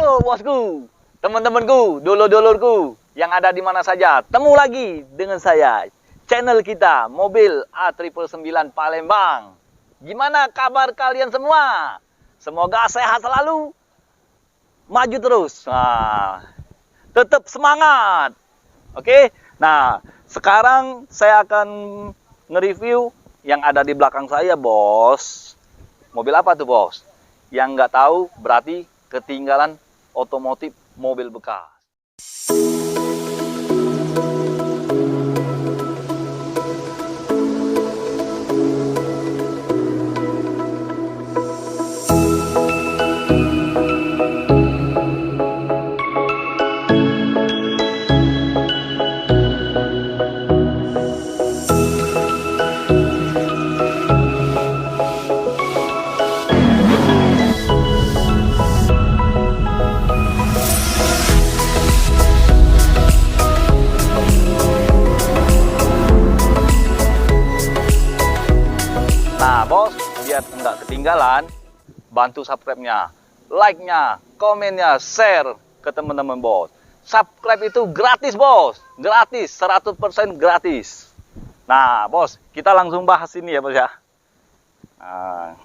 Halo bosku, teman-temanku, dulur-dulurku yang ada di mana saja. Temu lagi dengan saya, channel kita Mobil A999 Palembang. Gimana kabar kalian semua? Semoga sehat selalu, maju terus. Nah, tetap semangat. Oke, nah sekarang saya akan nge-review yang ada di belakang saya, bos. Mobil apa tuh, bos? Yang nggak tahu berarti ketinggalan otomotif mobil bekas. Nah, bos, biar nggak ketinggalan, bantu subscribe-nya, like-nya, komennya, share ke teman-teman, bos. Subscribe itu gratis, bos. Gratis, 100% gratis. Nah, bos, kita langsung bahas ini ya, bos ya. Nah,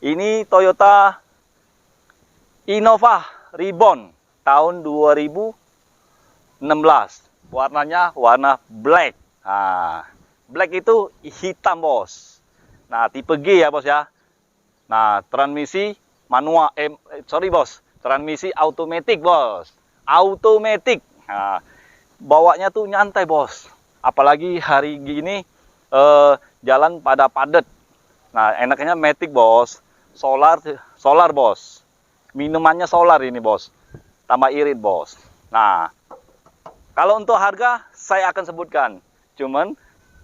ini Toyota Innova Reborn tahun 2016. Warnanya warna black. Nah, black itu hitam, bos. Nah, tipe G ya, bos ya. Nah, transmisi manual, transmisi automatic, bos. Automatic. Nah, bawanya tuh nyantai, bos. Apalagi hari gini jalan pada padat. Nah, enaknya matic, bos. Solar, bos. Minumannya solar ini, bos. Tambah irit, bos. Nah, kalau untuk harga saya akan sebutkan. Cuman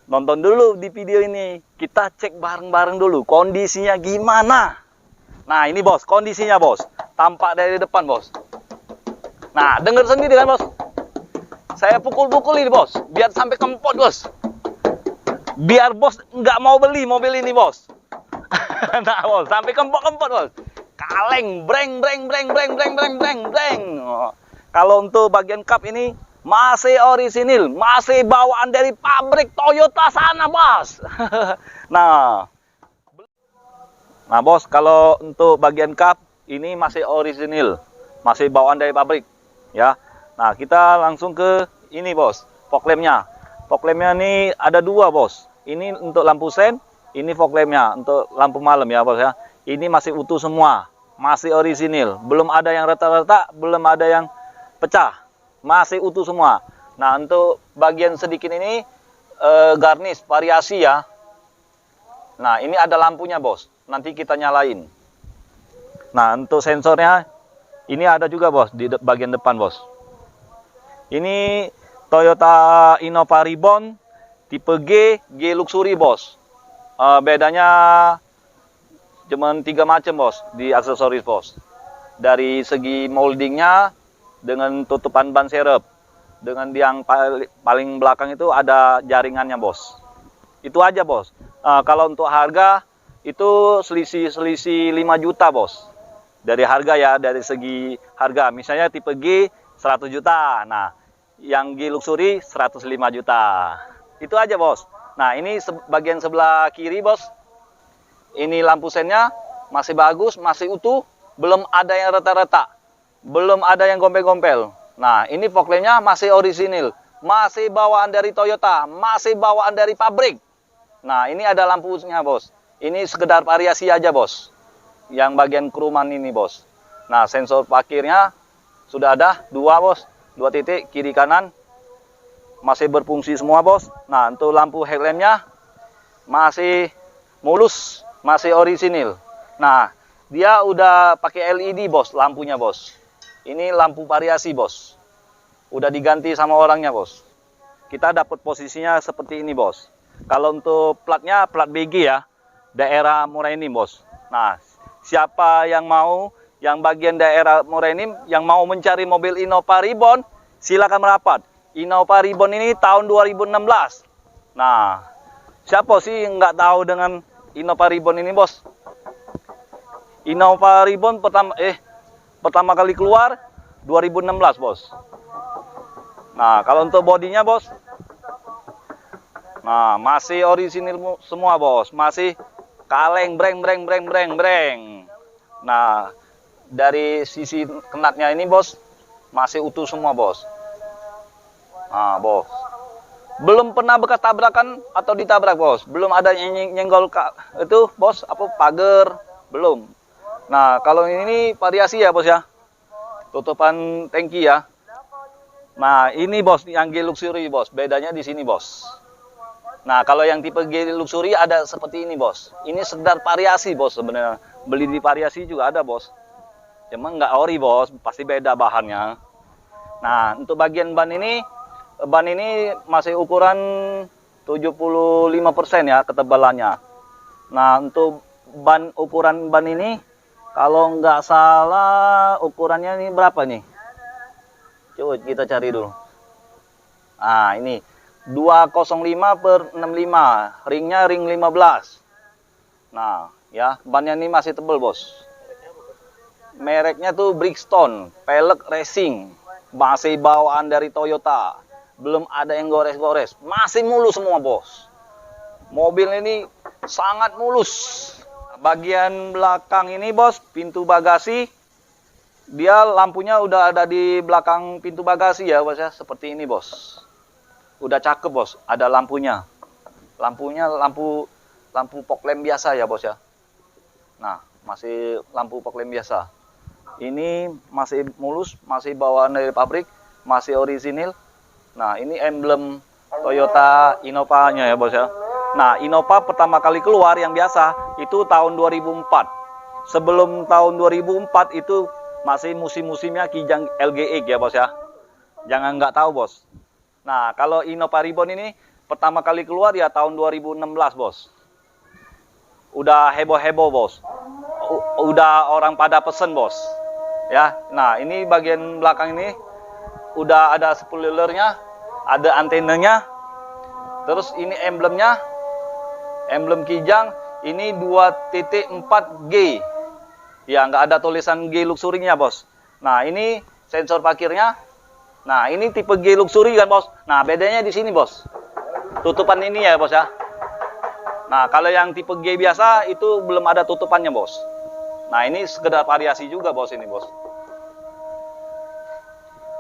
nonton dulu di video ini, kita cek bareng-bareng dulu kondisinya gimana. Nah ini, bos, kondisinya, bos, tampak dari depan, bos. Nah, dengar sendiri kan, bos, saya pukul-pukul ini, bos, biar sampai kempot, bos, biar bos nggak mau beli mobil ini, bos. Nah, bos, sampai kempot-kempot, bos, kaleng, breng. Kalau untuk bagian kap ini masih orisinil, masih bawaan dari pabrik Toyota sana, bos. Nah, bos, kalau untuk bagian kap ini masih orisinil, masih bawaan dari pabrik, ya. Nah, kita langsung ke ini, bos, fog lampnya. Fog lampnya ini ada dua, bos. Ini untuk lampu sen, ini fog lampnya untuk lampu malam, ya, bos ya. Ini masih utuh semua, masih orisinil, belum ada yang retak-retak, belum ada yang pecah. Masih utuh semua. Nah, untuk bagian sedikit ini garnish variasi ya. Nah, ini ada lampunya, bos. Nanti kita nyalain. Nah, untuk sensornya ini ada juga, bos, di bagian depan, bos. Ini Toyota Innova Reborn tipe G Luxury, bos. Bedanya cuman 3 macam, bos, di aksesoris, bos. Dari segi moldingnya dengan tutupan ban serep, dengan yang paling belakang itu ada jaringannya, bos. Itu aja, bos. Kalau untuk harga itu selisih 5 juta, bos. Dari harga ya, dari segi harga. Misalnya tipe G 100 juta. Nah, yang G Luxury 105 juta. Itu aja, bos. Nah, ini bagian sebelah kiri, bos. Ini lampu sennya masih bagus, masih utuh, belum ada yang retak-retak. Belum ada yang gompel-gompel. Nah, ini fog lampnya masih orisinil, masih bawaan dari Toyota, masih bawaan dari pabrik. Nah, ini ada lampunya, bos. Ini sekedar variasi aja, bos. Yang bagian keruman ini, bos. Nah, sensor parkirnya sudah ada 2, bos. 2 titik kiri kanan. Masih berfungsi semua, bos. Nah, untuk lampu headlampnya masih mulus, masih orisinil. Nah, dia udah pakai LED, bos, lampunya, bos. Ini lampu variasi, bos. Udah diganti sama orangnya, bos. Kita dapat posisinya seperti ini, bos. Kalau untuk platnya, plat BG ya. Daerah Morenim, bos. Nah, siapa yang mau, yang bagian daerah Morenim, yang mau mencari mobil Innova Reborn, silakan merapat. Innova Reborn ini tahun 2016. Nah, siapa sih yang nggak tahu dengan Innova Reborn ini, bos? Innova Reborn pertama kali keluar 2016 bos. Nah kalau untuk bodinya bos, nah masih orisinil semua bos, masih kaleng breng. Nah dari sisi kenatnya ini bos masih utuh semua bos. Nah bos, belum pernah bekas tabrakan atau ditabrak bos, belum ada nyenggol itu bos apa pagar, belum. Nah kalau ini variasi ya bos ya, tutupan tangki ya. Nah ini bos yang G Luxury bos, bedanya di sini bos. Nah kalau yang tipe G Luxury ada seperti ini bos, ini sekedar variasi bos sebenarnya, beli di variasi juga ada bos, cuma nggak ori bos, pasti beda bahannya. Nah untuk bagian ban ini masih ukuran 75% ya ketebalannya. Nah untuk ukuran ban ini kalau nggak salah ukurannya ini berapa nih? Coba kita cari dulu. Nah ini 205/65, ringnya ring 15. Nah ya bannya ini masih tebal bos. Mereknya tuh Bridgestone Pelek Racing, masih bawaan dari Toyota, belum ada yang gores-gores, masih mulus semua bos. Mobil ini sangat mulus. Bagian belakang ini bos, pintu bagasi, dia lampunya udah ada di belakang pintu bagasi ya bos ya, seperti ini bos. Udah cakep bos, ada lampunya. Lampu fog lamp biasa ya bos ya. Nah, masih lampu fog lamp biasa. Ini masih mulus, masih bawaan dari pabrik, masih orisinil. Nah, ini emblem Toyota Innova-nya ya bos ya. Nah, Innova pertama kali keluar yang biasa itu tahun 2004. Sebelum tahun 2004 itu masih musim-musimnya Kijang LGX ya bos ya. Jangan nggak tahu bos. Nah kalau Innova Reborn ini pertama kali keluar ya tahun 2016 bos. Udah heboh-heboh bos. Udah orang pada pesen bos. Ya, nah ini bagian belakang ini udah ada spoilernya, ada antenanya. Terus ini emblemnya, emblem Kijang ini 2.4G. Ya, nggak ada tulisan G Luxury-nya, bos. Nah, ini sensor parkirnya. Nah, ini tipe G Luxury kan, bos. Nah, bedanya di sini, bos. Tutupan ini ya, bos ya. Nah, kalau yang tipe G biasa itu belum ada tutupannya, bos. Nah, ini sekedar variasi juga, bos, ini, bos.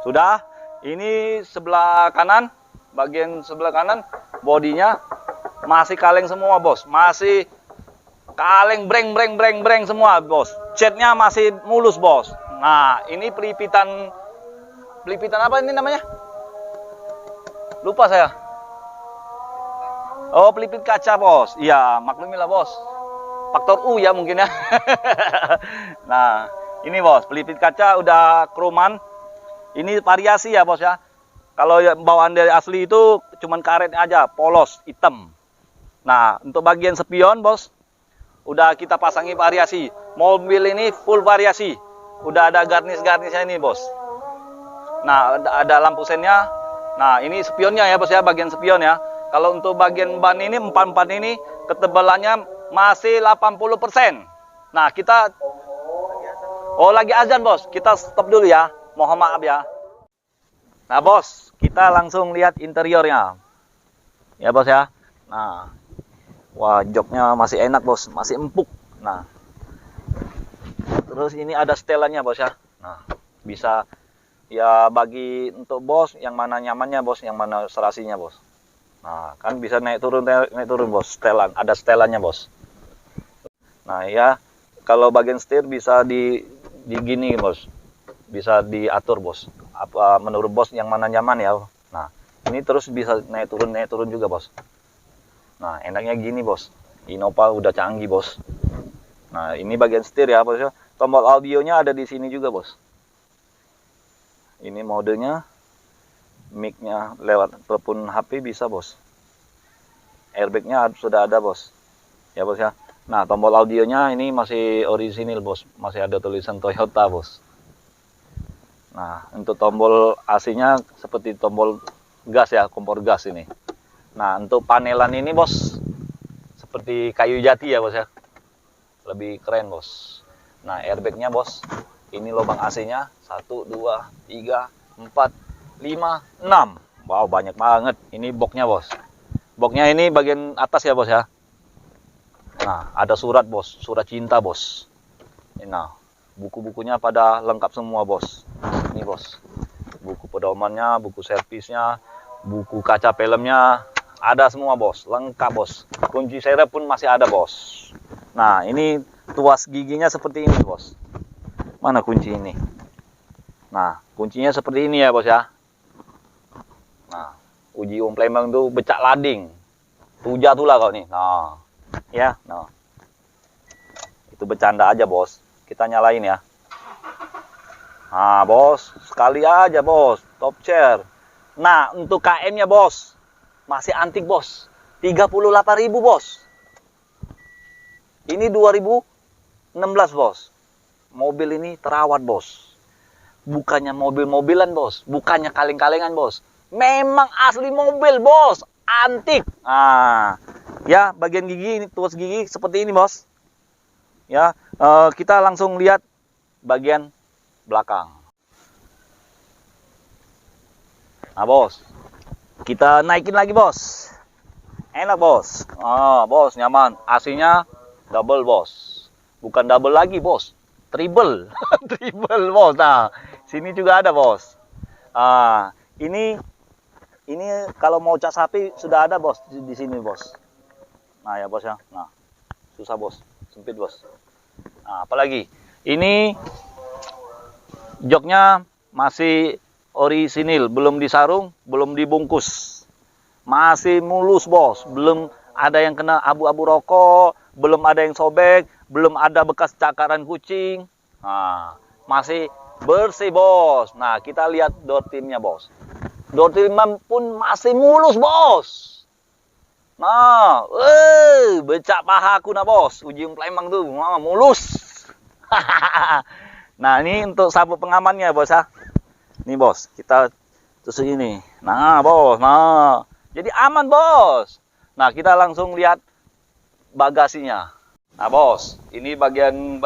Sudah. Ini sebelah kanan, bagian sebelah kanan, bodinya masih kaleng semua, bos. Masih kaleng breng semua bos. Catnya masih mulus bos. Nah ini pelipitan apa ini namanya? Lupa saya. Oh pelipit kaca bos. Iya maklumilah bos. Faktor U ya mungkin ya. Nah ini bos pelipit kaca udah kroman. Ini variasi ya bos ya. Kalau bawaan dari asli itu cuman karet aja, polos hitam. Nah untuk bagian spion bos, udah kita pasangi variasi. Mobil ini full variasi. Udah ada garnish-garnishnya ini, bos. Nah, ada lampu sennya. Nah, ini spionnya ya, bos ya, bagian spion ya. Kalau untuk bagian ban ini 44 ini ketebalannya masih 80%. Nah, kita lagi azan, bos. Kita stop dulu ya. Mohon maaf ya. Nah, bos, kita langsung lihat interiornya. Ya, bos ya. Nah, wah, joknya masih enak bos, masih empuk. Nah, terus ini ada setelannya bos ya. Nah, bisa ya bagi untuk bos yang mana nyamannya bos, yang mana serasinya bos. Nah, kan bisa naik turun bos, setelan, ada setelannya bos. Nah ya, kalau bagian setir bisa di gini bos, bisa diatur bos. Apa menurut bos yang mana nyaman ya. Nah, ini terus bisa naik turun juga bos. Nah, enaknya gini bos, Innova udah canggih bos. Nah, ini bagian setir ya bos ya. Tombol audionya ada di sini juga bos. Ini modenya, mic-nya lewat telepon HP bisa bos. Airbag-nya sudah ada bos. Ya bos ya. Nah, tombol audionya ini masih orisinil bos, masih ada tulisan Toyota bos. Nah, untuk tombol AC-nya seperti tombol gas ya, kompor gas ini. Nah, untuk panelan ini bos, seperti kayu jati ya bos ya. Lebih keren bos. Nah, airbag-nya bos, Ini lubang AC-nya 1, 2, 3, 4, 5, 6. Wow, banyak banget. Ini boxnya, bos. Boxnya ini bagian atas ya, bos ya. Nah, ada surat, bos. Surat cinta, bos. Nah, buku-bukunya pada lengkap semua, bos. Ini, bos. Buku pedomannya, buku servisnya, buku kaca filmnya, ada semua, bos. Lengkap, bos. Kunci serep pun masih ada, bos. Nah, ini tuas giginya seperti ini, bos. Mana kunci ini? Nah, kuncinya seperti ini ya, bos ya. Nah, uji Plembang tuh becak lading. Tuh jatuh lah kau nih. Nah, ya, nah. Itu bercanda aja, bos. Kita nyalain ya. Nah, bos, sekali aja, bos. Top chair. Nah, untuk KM-nya, bos. Masih antik, bos. 38.000, bos. Ini 2016, bos. Mobil ini terawat, bos. Bukannya mobil-mobilan, bos. Bukannya kaleng-kalengan, bos. Memang asli mobil, bos. Antik. Nah, ya, bagian gigi ini, tuas gigi seperti ini, bos. Ya, kita langsung lihat bagian belakang. Nah, bos, kita naikin lagi, bos. Enak, bos. Bos, nyaman. AC-nya double, bos. Bukan double lagi, bos. Triple. Triple, bos. Nah, sini juga ada, bos. Ini kalau mau cas sapi sudah ada, bos, di sini, bos. Nah, ya, bos ya. Nah, susah, bos. Sempit, bos. Nah, apalagi? Ini joknya masih orisinil, belum disarung, belum dibungkus. Masih mulus, bos. Belum ada yang kena abu-abu rokok, belum ada yang sobek, belum ada bekas cakaran kucing. Nah, masih bersih, bos. Nah, kita lihat door trimnya, bos. Door trim pun masih mulus, bos. Nah, becak pahaku nah, bos. Uji Plembang tuh, mulus. Nah, ini untuk sabuk pengamannya, bos ya. Nih, bos, kita tusuk ini. Nah, bos, nah. Jadi aman, bos. Nah, kita langsung lihat bagasinya. Nah, bos, ini bagian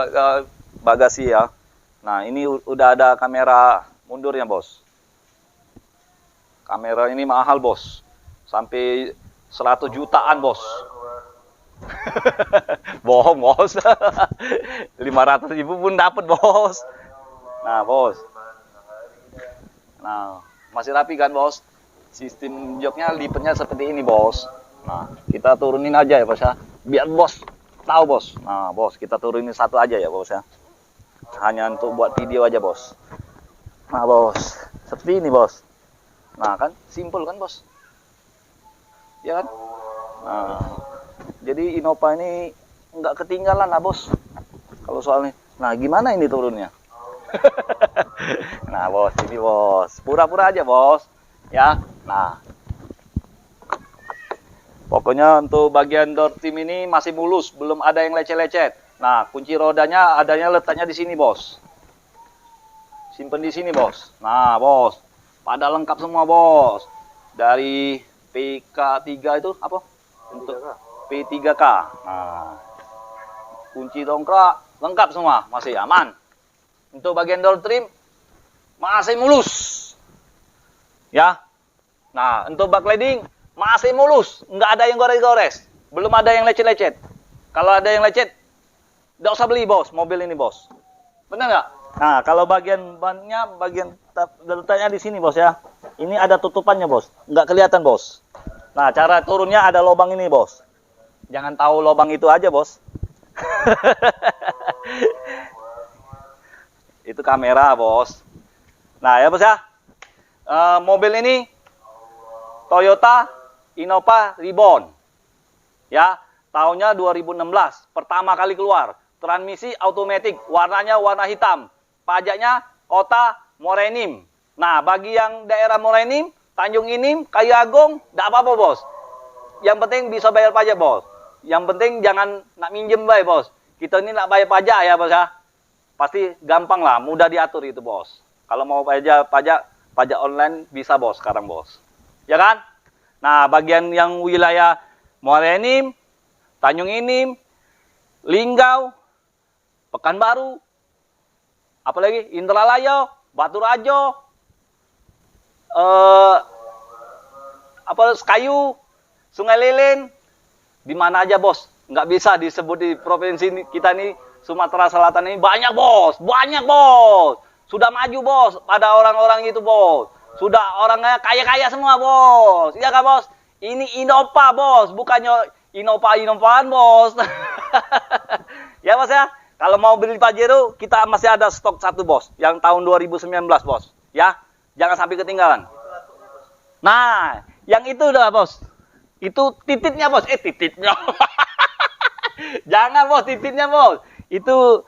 bagasi ya. Nah, ini udah ada kamera mundurnya, bos. Kamera ini mahal, bos. Sampai 100 jutaan, bos. Bohong, bos. 500.000 pun dapat, bos. Nah, bos. Nah, masih rapi kan, bos? Sistem joknya lipatnya seperti ini, bos. Nah, kita turunin aja ya, bos ya. Biar bos tahu, bos. Nah, bos, kita turunin satu aja ya, bos ya. Hanya untuk buat video aja, bos. Nah, bos. Seperti ini, bos. Nah, kan simpel kan, bos? Ya kan? Nah, jadi Innova ini nggak ketinggalan lah, bos. Kalau soalnya, nah gimana ini turunnya? Nah, bos, ini, bos. Pura-pura aja, bos. Ya, nah. Pokoknya untuk bagian door trim ini masih mulus, belum ada yang lecet-lecet. Nah, kunci rodanya letaknya di sini, bos. Simpen di sini, bos. Nah, bos. Pada lengkap semua, bos. Dari PK3 itu apa? Untuk P3K. Nah, kunci dongkrak lengkap semua, masih aman. Untuk bagian door trim masih mulus. Ya. Nah, untuk backlighting masih mulus, nggak ada yang gores-gores, belum ada yang lecet-lecet. Kalau ada yang lecet, nggak usah beli, bos, mobil ini, bos. Benar nggak? Nah, kalau bagian bannya, bagian letaknya di sini, bos ya. Ini ada tutupannya, bos, nggak kelihatan, bos. Nah, cara turunnya ada lubang ini, bos. Jangan tahu lubang itu aja, bos. Itu kamera, bos. Nah, ya, bos ya. Mobil ini Toyota Innova Reborn. Ya, tahunnya 2016. Pertama kali keluar. Transmisi automatic, warnanya warna hitam. Pajaknya kota Morenim. Nah, bagi yang daerah Morenim, Tanjung Inim, Kayu Agung, enggak apa-apa, bos. Yang penting bisa bayar pajak, bos. Yang penting jangan nak minjem, bay, bos. Kita ini nak bayar pajak ya, bos ya. Pasti gampang lah, mudah diatur itu, bos. Kalau mau pajak online bisa, bos, sekarang, bos. Ya kan? Nah, bagian yang wilayah Morenim, Tanjung Inim, Linggau, Pekanbaru, apalagi Indralayo, Baturajo, Kayu, Sungai Lilin, di mana aja bos. Nggak bisa disebut di provinsi kita nih, Sumatera Selatan ini banyak bos, sudah maju bos, pada orang-orang itu bos, sudah orangnya kaya-kaya semua bos, iya kan bos? Ini Innova bos, bukannya Innova-Innovaan bos. Ya bos ya, kalau mau beli Pajero kita masih ada stok satu bos, yang tahun 2019 bos, ya, jangan sampai ketinggalan. Nah, yang itu udah bos, itu tititnya bos, tititnya. Jangan bos, tititnya bos. Itu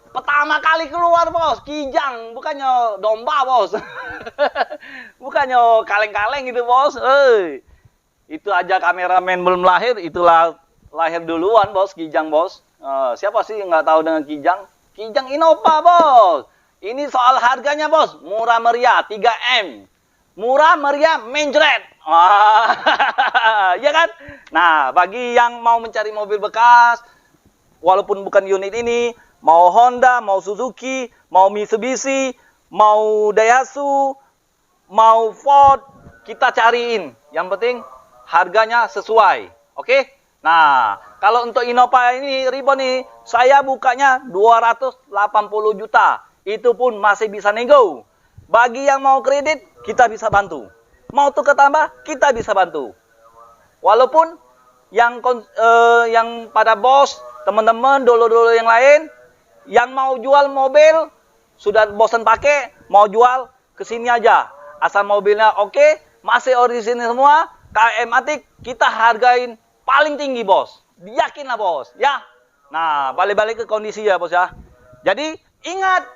pertama kali keluar bos, kijang, bukannya domba bos. Bukannya kaleng-kaleng gitu bos. Itu aja kameramen belum lahir, itulah lahir duluan bos, kijang bos. Siapa sih yang nggak tahu dengan kijang? Kijang Innova bos. Ini soal harganya bos, murah meriah, 3M. Murah meriah menjret. Ya kan? Nah, bagi yang mau mencari mobil bekas, walaupun bukan unit ini, mau Honda, mau Suzuki, mau Mitsubishi, mau Daihatsu, mau Ford, kita cariin. Yang penting harganya sesuai. Oke? Nah, kalau untuk Innova ini Ribbon nih, saya bukanya 280 juta. Itu pun masih bisa nego. Bagi yang mau kredit, kita bisa bantu. Mau tukar tambah, kita bisa bantu. Walaupun yang pada bos, teman-teman, dolo-dolo yang lain, yang mau jual mobil, sudah bosan pakai, mau jual, kesini aja. Asal mobilnya oke, masih orisinil semua, KM Matic, kita hargain paling tinggi bos. Yakinlah bos, ya. Nah, balik-balik ke kondisi ya bos ya. Jadi, ingat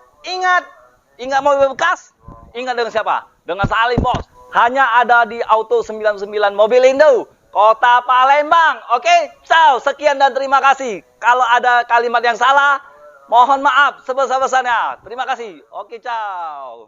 mobil bekas, ingat dengan siapa? Dengan Salim bos. Hanya ada di Auto 99 Mobil Indo, Kota Palembang. Oke, ciao. Sekian dan terima kasih. Kalau ada kalimat yang salah, mohon maaf sebesar-besarnya. Terima kasih. Oke, ciao.